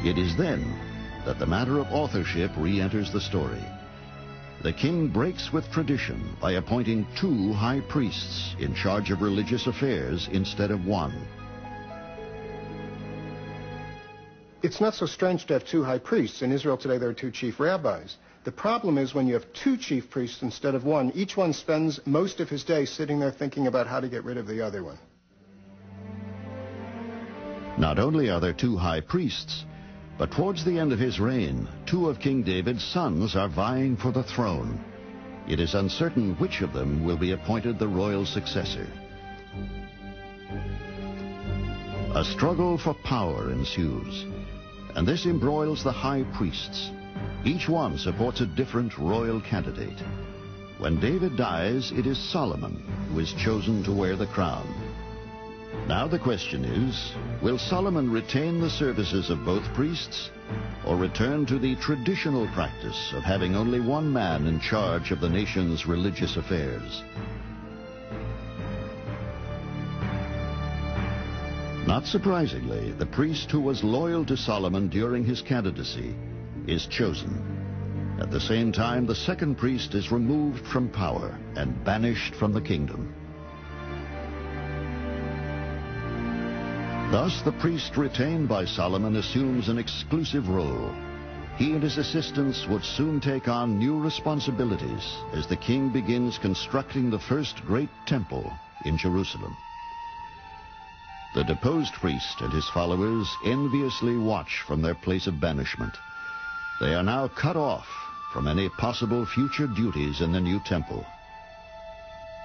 It is then that the matter of authorship re-enters the story. The king breaks with tradition by appointing 2 high priests in charge of religious affairs instead of 1. It's not so strange to have 2 high priests. In Israel today there are 2 chief rabbis. The problem is when you have 2 chief priests instead of 1, each one spends most of his day sitting there thinking about how to get rid of the other one. Not only are there 2 high priests, but towards the end of his reign, 2 of King David's sons are vying for the throne. It is uncertain which of them will be appointed the royal successor. A struggle for power ensues, and this embroils the high priests. Each one supports a different royal candidate. When David dies, it is Solomon who is chosen to wear the crown. Now the question is, will Solomon retain the services of both priests, or return to the traditional practice of having only one man in charge of the nation's religious affairs? Not surprisingly, the priest who was loyal to Solomon during his candidacy is chosen. At the same time, the second priest is removed from power and banished from the kingdom. Thus, the priest retained by Solomon assumes an exclusive role. He and his assistants would soon take on new responsibilities as the king begins constructing the first great temple in Jerusalem. The deposed priest and his followers enviously watch from their place of banishment. They are now cut off from any possible future duties in the new temple.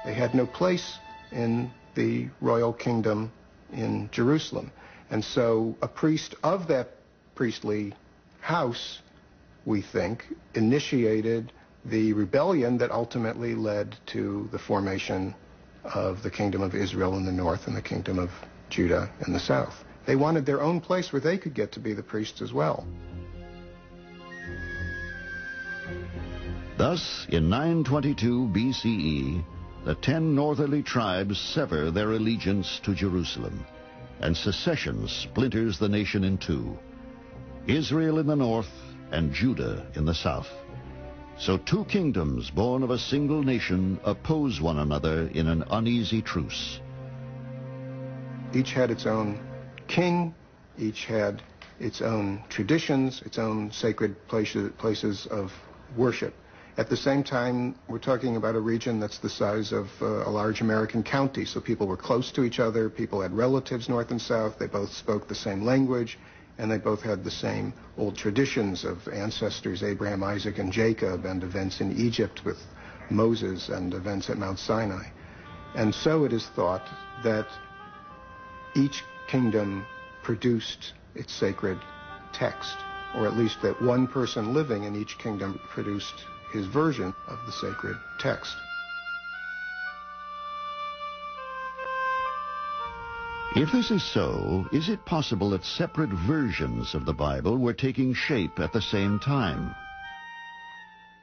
They had no place in the royal kingdom in Jerusalem. And so a priest of that priestly house, we think, initiated the rebellion that ultimately led to the formation of the kingdom of Israel in the north and the kingdom of Judah in the south. They wanted their own place where they could get to be the priests as well. Thus, in 922 BCE, the 10 northerly tribes sever their allegiance to Jerusalem, and secession splinters the nation in 2, Israel in the north and Judah in the south. So 2 kingdoms born of a single nation oppose one another in an uneasy truce. Each had its own king, each had its own traditions, its own sacred places of worship. At the same time, we're talking about a region that's the size of a large American county, so people were close to each other, people had relatives north and south, they both spoke the same language, and they both had the same old traditions of ancestors, Abraham, Isaac, and Jacob, and events in Egypt with Moses and events at Mount Sinai. And so it is thought that each kingdom produced its sacred text, or at least that one person living in each kingdom produced his version of the sacred text. If this is so, is it possible that separate versions of the Bible were taking shape at the same time?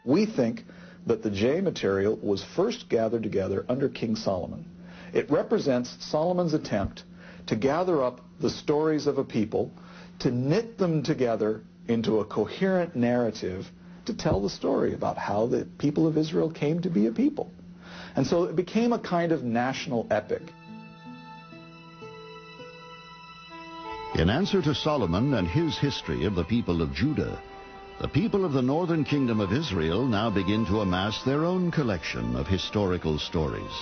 We think that the J material was first gathered together under King Solomon. It represents Solomon's attempt to gather up the stories of a people, to knit them together into a coherent narrative to tell the story about how the people of Israel came to be a people. And so it became a kind of national epic. In answer to Solomon and his history of the people of Judah, the people of the northern kingdom of Israel now begin to amass their own collection of historical stories.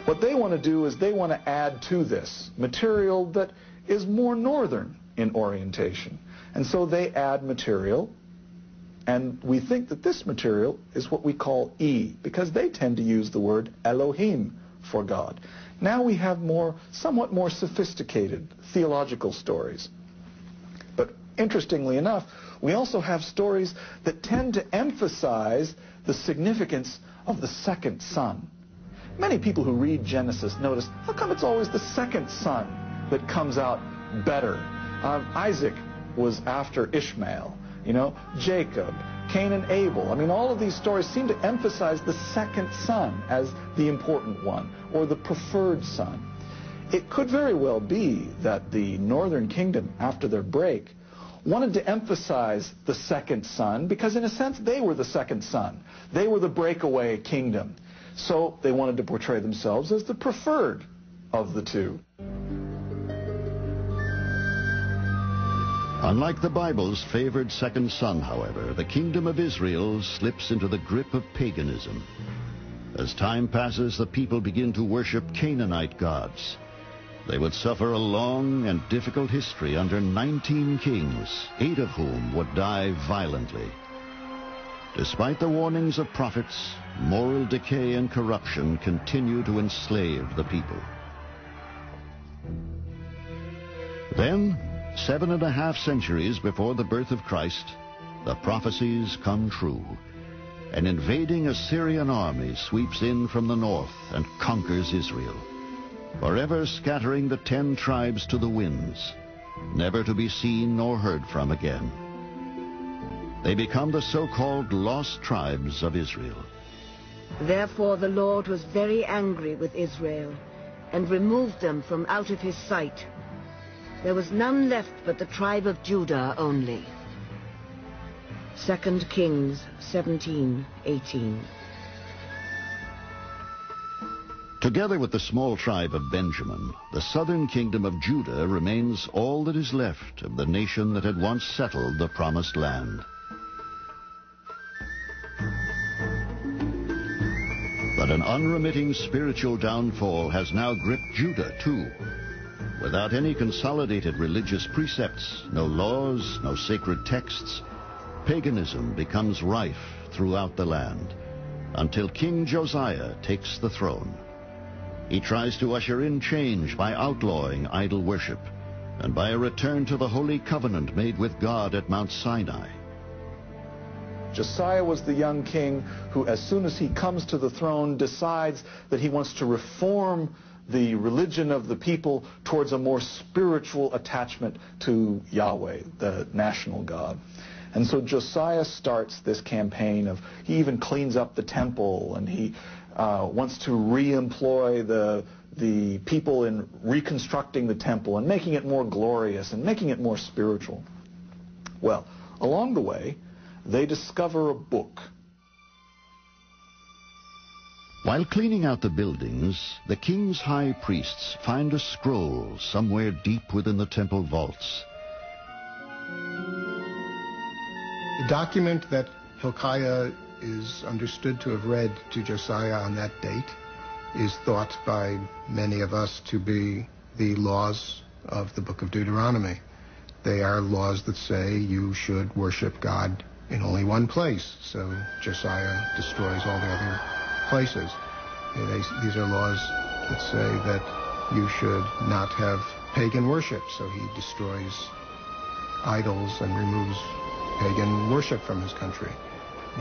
What they want to do is they want to add to this material that is more northern in orientation. And so they add material, and we think that this material is what we call E, because they tend to use the word Elohim for God. Now we have somewhat more sophisticated theological stories. But interestingly enough, we also have stories that tend to emphasize the significance of the second son. Many people who read Genesis notice, how come it's always the second son that comes out better? Isaac was after Ishmael, Jacob, Cain and Abel. I mean, all of these stories seem to emphasize the second son as the important one, or the preferred son. It could very well be that the northern kingdom, after their break, wanted to emphasize the second son because, in a sense, they were the second son. They were the breakaway kingdom. So they wanted to portray themselves as the preferred of the two. Unlike the Bible's favored second son, however, the kingdom of Israel slips into the grip of paganism. As time passes, the people begin to worship Canaanite gods. They would suffer a long and difficult history under 19 kings, 8 of whom would die violently. Despite the warnings of prophets, moral decay and corruption continue to enslave the people. Then, 7.5 centuries before the birth of Christ, the prophecies come true. An invading Assyrian army sweeps in from the north and conquers Israel, forever scattering the 10 tribes to the winds, never to be seen nor heard from again. They become the so-called lost tribes of Israel. Therefore the Lord was very angry with Israel, and removed them from out of his sight. There was none left but the tribe of Judah only. 2 Kings 17:18. Together with the small tribe of Benjamin, the southern kingdom of Judah remains all that is left of the nation that had once settled the promised land. But an unremitting spiritual downfall has now gripped Judah too. Without any consolidated religious precepts, no laws, no sacred texts, paganism becomes rife throughout the land until King Josiah takes the throne. He tries to usher in change by outlawing idol worship and by a return to the holy covenant made with God at Mount Sinai. Josiah was the young king who, as soon as he comes to the throne, decides that he wants to reform the religion of the people towards a more spiritual attachment to Yahweh, the national God. And so Josiah starts this campaign of, he even cleans up the temple, and he wants to re-employ the people in reconstructing the temple and making it more glorious and making it more spiritual. Well, along the way, they discover a book. While cleaning out the buildings, the king's high priests find a scroll somewhere deep within the temple vaults. The document that Hilkiah is understood to have read to Josiah on that date is thought by many of us to be the laws of the book of Deuteronomy. They are laws that say you should worship God in only one place, so Josiah destroys all the other places. These are laws that say that you should not have pagan worship, so he destroys idols and removes pagan worship from his country.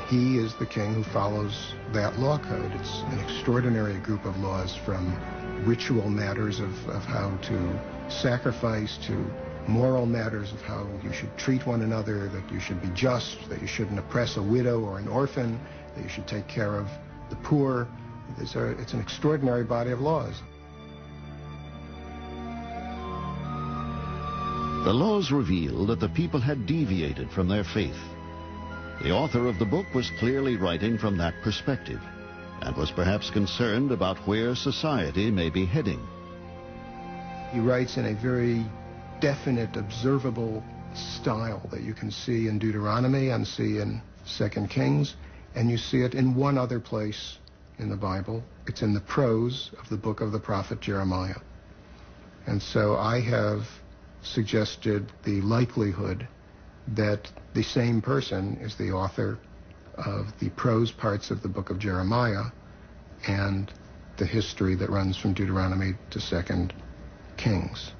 He is the king who follows that law code. It's an extraordinary group of laws, from ritual matters of how to sacrifice to moral matters of how you should treat one another, that you should be just, that you shouldn't oppress a widow or an orphan, that you should take care of the poor. It's an extraordinary body of laws. The laws reveal that the people had deviated from their faith. The author of the book was clearly writing from that perspective, and was perhaps concerned about where society may be heading. He writes in a very definite, observable style that you can see in Deuteronomy and see in 2 Kings, and you see it in one other place in the Bible. It's in the prose of the book of the prophet Jeremiah. And so I have suggested the likelihood that the same person is the author of the prose parts of the book of Jeremiah and the history that runs from Deuteronomy to 2 Kings.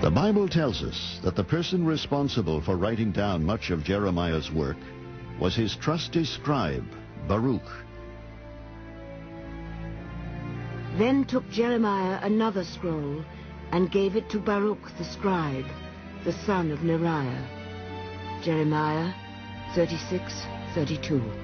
The Bible tells us that the person responsible for writing down much of Jeremiah's work was his trusty scribe, Baruch. Then took Jeremiah another scroll and gave it to Baruch the scribe, the son of Neriah. Jeremiah 36:32.